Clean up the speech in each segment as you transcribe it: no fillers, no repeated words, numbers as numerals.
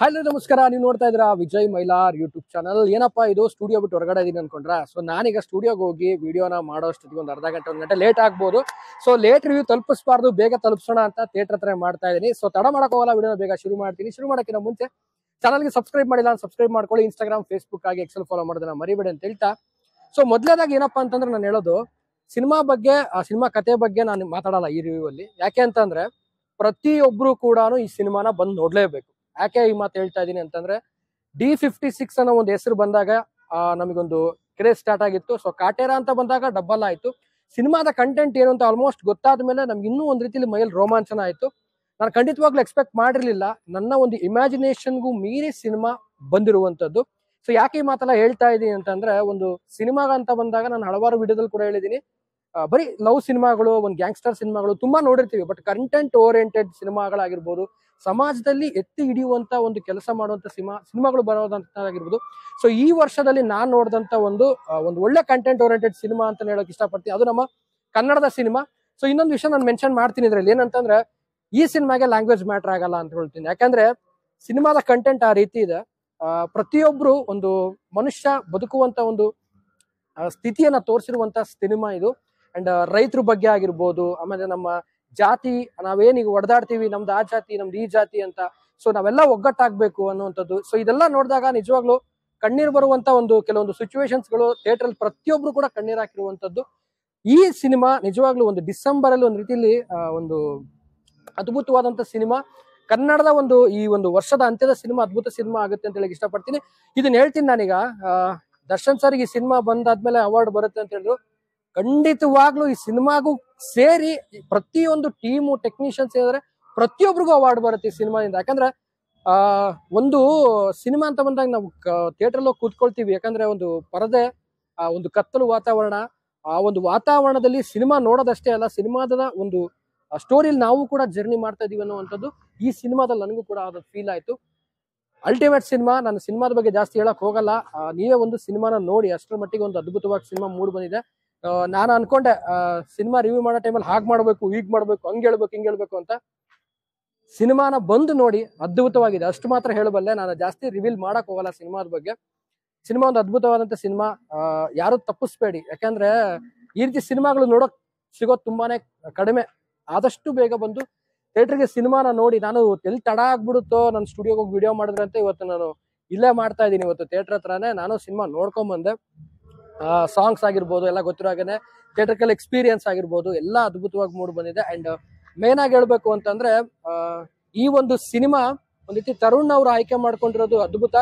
Hello ನಮಸ್ಕಾರ, ನೀವು ನೋಡ್ತಾ ಇದ್ದೀರಾ ವಿಜಯ್ ಮೈಲಾರ್ ಯೂಟ್ಯೂಬ್ ಚಾನಲ್. ಏನಪ್ಪಾ ಇದು ಸ್ಟುಡಿಯೋ ಬಿಟ್ಟು ಹೊರಗಡೆ ಇದೀನಿ ಅನ್ಕೊಂಡ್ರ? ಸೊ ನಾನೀಗ ಸ್ಟುಡಿಯೋಗೆ ಹೋಗಿ ವಿಡಿಯೋನ ಮಾಡೋಷ್ಟೊತ್ತಿಗೆ ಒಂದು ಅರ್ಧ ಗಂಟೆ 1 ಗಂಟೆ ಲೇಟ್ ಆಗ್ಬೋದು. ಸೊ ಲೇಟ್ ರಿವ್ಯೂ ತಲುಪಿಸಬಾರ್ದು, ಬೇಗ ತಲುಪಿಸೋಣ ಅಂತ ಥಿಯೇಟರ್ ಹತ್ರ ಮಾಡ್ತಾ ಇದೀನಿ. ಸೊ ತಡ ಮಾಡಕ್ ಹೋಗಲ್ಲ, ವಿಡಿಯೋನ ಬೇಗ ಶುರು ಮಾಡ್ತೀನಿ. ಶುರು ಮಾಡೋಕ್ಕಿಂತ ಮುಂಚೆ ಚಾನಲ್ಗೆ ಸಬ್ಸ್ಕ್ರೈಬ್ ಮಾಡಿಲ್ಲ ಅಂತ ಸಬ್ಸ್ಕ್ರೈಬ್ ಮಾಡ್ಕೊಳ್ಳಿ. ಇನ್ಸ್ಟಾಗ್ರಾಮ್, ಫೇಸ್ಬುಕ್ ಆಗಿ ಎಕ್ಸೆಲ್ ಫಾಲೋ ಮಾಡೋದನ್ನ ಮರಿಬೇಡಿ ಅಂತ ಹೇಳ್ತಾ, ಸೊ ಮೊದಲೇದಾಗಿ ಏನಪ್ಪಾ ಅಂತಂದ್ರೆ ನಾನು ಹೇಳೋದು ಸಿನಿಮಾ ಬಗ್ಗೆ, ಸಿನಿಮಾ ಕತೆ ಬಗ್ಗೆ ನಾನು ಮಾತಾಡಲ್ಲ ಈ ರಿವ್ಯೂ ಅಲ್ಲಿ. ಯಾಕೆ ಅಂತಂದ್ರೆ ಪ್ರತಿಯೊಬ್ರು ಕೂಡ ಈ ಸಿನಿಮಾನ ಬಂದು ನೋಡ್ಲೇಬೇಕು. ಯಾಕೆ ಈ ಮಾತು ಹೇಳ್ತಾ ಇದೀನಿ ಅಂತಂದ್ರೆ D56 ಅನ್ನೋ ಒಂದು ಹೆಸರು ಬಂದಾಗ ನಮಗೊಂದು ಕ್ರೇಜ್ ಸ್ಟಾರ್ಟ್ ಆಗಿತ್ತು. ಸೊ ಕಾಟೇರ ಅಂತ ಬಂದಾಗ ಡಬ್ಬಲ್ ಆಯ್ತು. ಸಿನಿಮಾದ ಕಂಟೆಂಟ್ ಏನು ಅಂತ ಆಲ್ಮೋಸ್ಟ್ ಗೊತ್ತಾದ ಮೇಲೆ ನಮ್ಗೆ ಇನ್ನೂ ಒಂದ್ ರೀತಿಲಿ ಮೈಯಲ್ಲಿ ರೋಮಾಂಚನ ಆಯ್ತು. ನಾನು ಖಂಡಿತವಾಗ್ಲೂ ಎಕ್ಸ್ಪೆಕ್ಟ್ ಮಾಡಿರ್ಲಿಲ್ಲ. ನನ್ನ ಒಂದು ಇಮ್ಯಾಜಿನೇಷನ್ಗೂ ಮೀರಿ ಸಿನಿಮಾ ಬಂದಿರುವಂತದ್ದು. ಸೊ ಯಾಕೆ ಈ ಮಾತೆಲ್ಲ ಹೇಳ್ತಾ ಇದೀನಿ ಅಂತಂದ್ರೆ, ಒಂದು ಸಿನಿಮಾ ಅಂತ ಬಂದಾಗ ನಾನು ಹಲವಾರು ವಿಡಿಯೋದಲ್ಲಿ ಕೂಡ ಹೇಳಿದೀನಿ, ಬರೀ ಲವ್ ಸಿನಿಮಾಗಳು, ಒಂದು ಗ್ಯಾಂಗ್ಸ್ಟರ್ ಸಿನಿಮಾಗಳು ತುಂಬಾ ನೋಡಿರ್ತೀವಿ. ಬಟ್ ಕಂಟೆಂಟ್ ಓರಿಯೆಂಟೆಡ್ ಸಿನಿಮಾಗಳಾಗಿರ್ಬೋದು, ಸಮಾಜದಲ್ಲಿ ಎತ್ತಿ ಹಿಡಿಯುವಂತ ಒಂದು ಕೆಲಸ ಮಾಡುವಂತ ಸಿನಿಮಾಗಳು ಬರೋದಂತಾಗಿರ್ಬೋದು. ಸೊ ಈ ವರ್ಷದಲ್ಲಿ ನಾನ್ ನೋಡಿದಂತ ಒಂದು ಒಳ್ಳೆ ಕಂಟೆಂಟ್ ಓರಿಯೆಂಟೆಡ್ ಸಿನಿಮಾ ಅಂತ ಹೇಳಕ್ ಇಷ್ಟಪಡ್ತೀನಿ. ಅದು ನಮ್ಮ ಕನ್ನಡದ ಸಿನಿಮಾ. ಸೊ ಇನ್ನೊಂದು ವಿಷಯ ನಾನು ಮೆನ್ಷನ್ ಮಾಡ್ತೀನಿ ಇದ್ರಲ್ಲಿ, ಏನಂತಂದ್ರೆ ಈ ಸಿನಿಮಾಗೆ ಲ್ಯಾಂಗ್ವೇಜ್ ಮ್ಯಾಟರ್ ಆಗಲ್ಲ ಅಂತ ಹೇಳ್ತೀನಿ. ಯಾಕಂದ್ರೆ ಸಿನಿಮಾದ ಕಂಟೆಂಟ್ ಆ ರೀತಿ ಇದೆ. ಪ್ರತಿಯೊಬ್ರು ಒಂದು ಮನುಷ್ಯ ಬದುಕುವಂತ ಒಂದು ಸ್ಥಿತಿಯನ್ನ ತೋರಿಸಿರುವಂತ ಸಿನಿಮಾ ಇದು. ಅಂಡ್ ರೈತರ ಬಗ್ಗೆ ಆಗಿರ್ಬೋದು, ಆಮೇಲೆ ನಮ್ಮ ಜಾತಿ, ನಾವೇನೀಗ ಹೊಡೆದಾಡ್ತೀವಿ, ನಮ್ದು ಆ ಜಾತಿ, ನಮ್ದು ಈ ಜಾತಿ ಅಂತ, ಸೊ ನಾವೆಲ್ಲ ಒಗ್ಗಟ್ಟಾಗ್ಬೇಕು ಅನ್ನುವಂಥದ್ದು. ಸೊ ಇದೆಲ್ಲ ನೋಡಿದಾಗ ನಿಜವಾಗ್ಲೂ ಕಣ್ಣೀರು ಬರುವಂತ ಕೆಲವೊಂದು ಸಿಚುವೇಶನ್ಸ್ಗಳು ಥಿಯೇಟರ್ ಅಲ್ಲಿ ಪ್ರತಿಯೊಬ್ರು ಕೂಡ ಕಣ್ಣೀರು ಹಾಕಿರುವಂತದ್ದು. ಈ ಸಿನಿಮಾ ನಿಜವಾಗ್ಲೂ ಒಂದು ಡಿಸೆಂಬರ್ ಅಲ್ಲಿ ಒಂದು ರೀತಿಯಲ್ಲಿ ಒಂದು ಅದ್ಭುತವಾದಂತ ಸಿನಿಮಾ. ಕನ್ನಡದ ಈ ಒಂದು ವರ್ಷದ ಅಂತ್ಯದ ಸಿನಿಮಾ ಅದ್ಭುತ ಸಿನಿಮಾ ಆಗುತ್ತೆ ಅಂತ ಹೇಳಕ್ ಇಷ್ಟಪಡ್ತೀನಿ. ಇದನ್ನ ಹೇಳ್ತೀನಿ ನಾನೀಗ. ದರ್ಶನ್ ಸರ್ ಈ ಸಿನಿಮಾ ಬಂದಾದ್ಮೇಲೆ ಅವಾರ್ಡ್ ಬರುತ್ತೆ ಅಂತ ಹೇಳಿದ್ರು. ಖಂಡಿತವಾಗ್ಲೂ ಈ ಸಿನಿಮಾಗೂ ಸೇರಿ ಪ್ರತಿಯೊಂದು ಟೀಮು, ಟೆಕ್ನಿಷಿಯನ್ಸ್ ಏನಾದ್ರೆ ಪ್ರತಿಯೊಬ್ಬರಿಗೂ ಅವಾರ್ಡ್ ಬರುತ್ತೆ ಈ ಸಿನಿಮಾದಿಂದ. ಯಾಕಂದ್ರೆ ಒಂದು ಸಿನಿಮಾ ಅಂತ ಬಂದಾಗ ನಾವು ಥಿಯೇಟರ್ ಅಲ್ಲಿ ಕೂತ್ಕೊಳ್ತೀವಿ. ಯಾಕಂದ್ರೆ ಒಂದು ಪರದೆ, ಒಂದು ಕತ್ತಲು ವಾತಾವರಣ, ಆ ಒಂದು ವಾತಾವರಣದಲ್ಲಿ ಸಿನಿಮಾ ನೋಡೋದಷ್ಟೇ ಅಲ್ಲ, ಸಿನಿಮಾದ ಒಂದು ಸ್ಟೋರಿಲಿ ನಾವು ಕೂಡ ಜರ್ನಿ ಮಾಡ್ತಾ ಇದೀವಿ ಅನ್ನುವಂಥದ್ದು ಈ ಸಿನಿಮಾದಲ್ಲಿ ನನಗೂ ಕೂಡ ಅದು ಫೀಲ್ ಆಯ್ತು. Ultimate cinema. ನಾನು ಸಿನಿಮಾದ ಬಗ್ಗೆ ಜಾಸ್ತಿ ಹೇಳಕ್ ಹೋಗಲ್ಲ, ನೀವೇ ಒಂದು ಸಿನಿಮಾನ ನೋಡಿ. ಅಷ್ಟರ ಮಟ್ಟಿಗೆ ಒಂದು ಅದ್ಭುತವಾಗಿ ಸಿನಿಮಾ ಮೂಡ್ ಬಂದಿದೆ. ನಾನು ಅನ್ಕೊಂಡೆ ಸಿನಿಮಾ ರಿವ್ಯೂ ಮಾಡೋ ಟೈಮಲ್ಲಿ ಹಾಗೆ ಮಾಡ್ಬೇಕು, ಹೀಗ್ ಮಾಡ್ಬೇಕು, ಹಂಗ್ ಹೇಳ್ಬೇಕು, ಹಿಂಗ್ ಹೇಳ್ಬೇಕು ಅಂತ. ಸಿನಿಮಾನ ಬಂದು ನೋಡಿ, ಅದ್ಭುತವಾಗಿದೆ, ಅಷ್ಟು ಮಾತ್ರ ಹೇಳಬಲ್ಲೆ. ನಾನು ಜಾಸ್ತಿ ರಿವೀಲ್ ಮಾಡಕ್ ಹೋಗಲ್ಲ ಸಿನಿಮಾದ ಬಗ್ಗೆ. ಸಿನಿಮಾ ಒಂದು ಅದ್ಭುತವಾದಂತ ಸಿನಿಮಾ, ಯಾರು ತಪ್ಪಿಸ್ಬೇಡಿ. ಯಾಕಂದ್ರೆ ಈ ರೀತಿ ಸಿನಿಮಾಗಳು ನೋಡಕ್ ಸಿಗೋದು ತುಂಬಾನೇ ಕಡಿಮೆ. ಆದಷ್ಟು ಬೇಗ ಬಂದು ಥಿಯೇಟರ್ಗೆ ಸಿನಿಮಾನ ನೋಡಿ. ನಾನು ಎಲ್ಲಿ ತಡ ಆಗ್ಬಿಡುತ್ತೋ, ನನ್ನ ಸ್ಟುಡಿಯೋಗೆ ಹೋಗಿ ವಿಡಿಯೋ ಮಾಡಿದ್ರೆ ಅಂತ ಇವತ್ತು ನಾನು ಇಲ್ಲೇ ಮಾಡ್ತಾ ಇದ್ದೀನಿ. ಇವತ್ತು ಥಿಯೇಟರ್ ಹತ್ರನೇ ನಾನು ಸಿನಿಮಾ ನೋಡ್ಕೊಂಡ್ ಬಂದೆ. ಸಾಂಗ್ಸ್ ಆಗಿರ್ಬೋದು, ಎಲ್ಲ ಗೊತ್ತಿರೋ ಹಾಗೇನೆ ಥಿಯೇಟರ್ಕಲ್ ಎಕ್ಸ್ಪೀರಿಯನ್ಸ್ ಆಗಿರ್ಬೋದು, ಎಲ್ಲ ಅದ್ಭುತವಾಗಿ ಮೂಡ್ ಬಂದಿದೆ. ಅಂಡ್ ಮೇನ್ ಆಗಿ ಹೇಳ್ಬೇಕು ಅಂತಂದ್ರೆ ಈ ಒಂದು ಸಿನಿಮಾ ಒಂದ್ ರೀತಿ ತರುಣ್ ಅವರು ಆಯ್ಕೆ ಮಾಡ್ಕೊಂಡಿರೋದು ಅದ್ಭುತ.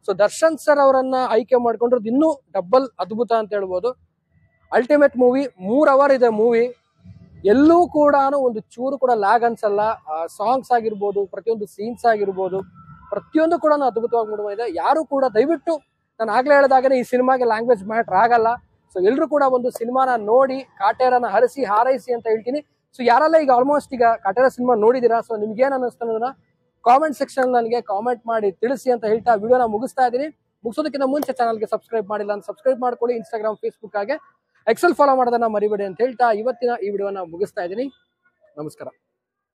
ಸೊ ದರ್ಶನ್ ಸರ್ ಅವರನ್ನ ಆಯ್ಕೆ ಮಾಡ್ಕೊಂಡಿರೋದು ಇನ್ನೂ ಡಬಲ್ ಅದ್ಭುತ ಅಂತ ಹೇಳ್ಬೋದು. ಅಲ್ಟಿಮೇಟ್ ಮೂವಿ, 3 ಅವರ್ ಇದೆ ಮೂವಿ. ಎಲ್ಲೂ ಕೂಡ ಒಂದು ಚೂರು ಕೂಡ ಲ್ಯಾಗ್ ಅನ್ಸಲ್ಲ. ಸಾಂಗ್ಸ್ ಆಗಿರ್ಬೋದು, ಪ್ರತಿಯೊಂದು ಸೀನ್ಸ್ ಆಗಿರ್ಬೋದು, ಪ್ರತಿಯೊಂದು ಕೂಡ ಅದ್ಭುತವಾಗಿ ಮೂಡ್ ಬಂದಿದೆ. ಯಾರು ಕೂಡ ದಯವಿಟ್ಟು, ನಾನು ಆಗ್ಲೇ ಹೇಳಿದಾಗನೇ ಈ ಸಿನಿಮಾಗೆ ಲ್ಯಾಂಗ್ವೇಜ್ ಮ್ಯಾಟರ್ ಆಗಲ್ಲ. ಸೊ ಎಲ್ರು ಕೂಡ ಒಂದು ಸಿನಿಮಾನ ನೋಡಿ ಕಾಟೇರನ ಹರಿಸಿ ಹಾರೈಸಿ ಅಂತ ಹೇಳ್ತೀನಿ. ಸೊ ಯಾರೆಲ್ಲ ಈಗ ಆಲ್ಮೋಸ್ಟ್ ಈಗ ಕಾಟೇರ ಸಿನಿಮಾ ನೋಡಿದೀರಾ, ಸೊ ನಿಮ್ಗೆ ಏನ್ ಅನ್ನಿಸ್ತಾ ಅನ್ನೋದನ್ನ ಕಾಮೆಂಟ್ ಸೆಕ್ಷನ್ ನನಗೆ ಕಾಮೆಂಟ್ ಮಾಡಿ ತಿಳಿಸಿ ಅಂತ ಹೇಳ್ತಾ ವಿಡಿಯೋನ ಮುಗಿಸ್ತಾ ಇದೀನಿ. ಮುಗಿಸೋದಕ್ಕಿಂತ ಮುಂಚೆ ಚಾನಲ್ಗೆ ಸಬ್ಸ್ಕ್ರೈಬ್ ಮಾಡಿಲ್ಲ ಅಂತ ಸಬ್ಸ್ಕ್ರೈಬ್ ಮಾಡ್ಕೊಳ್ಳಿ. ಇನ್ಸ್ಟಾಗ್ರಾಮ್, ಫೇಸ್ಬುಕ್ ಹಾಗೆ ಎಕ್ಸೆಲ್ ಫಾಲೋ ಮಾಡೋದನ್ನ ಮರಿಬೇಡಿ ಅಂತ ಹೇಳ್ತಾ ಇವತ್ತಿನ ಈ ವಿಡಿಯೋನ ಮುಗಿಸ್ತಾ ಇದೀನಿ. ನಮಸ್ಕಾರ.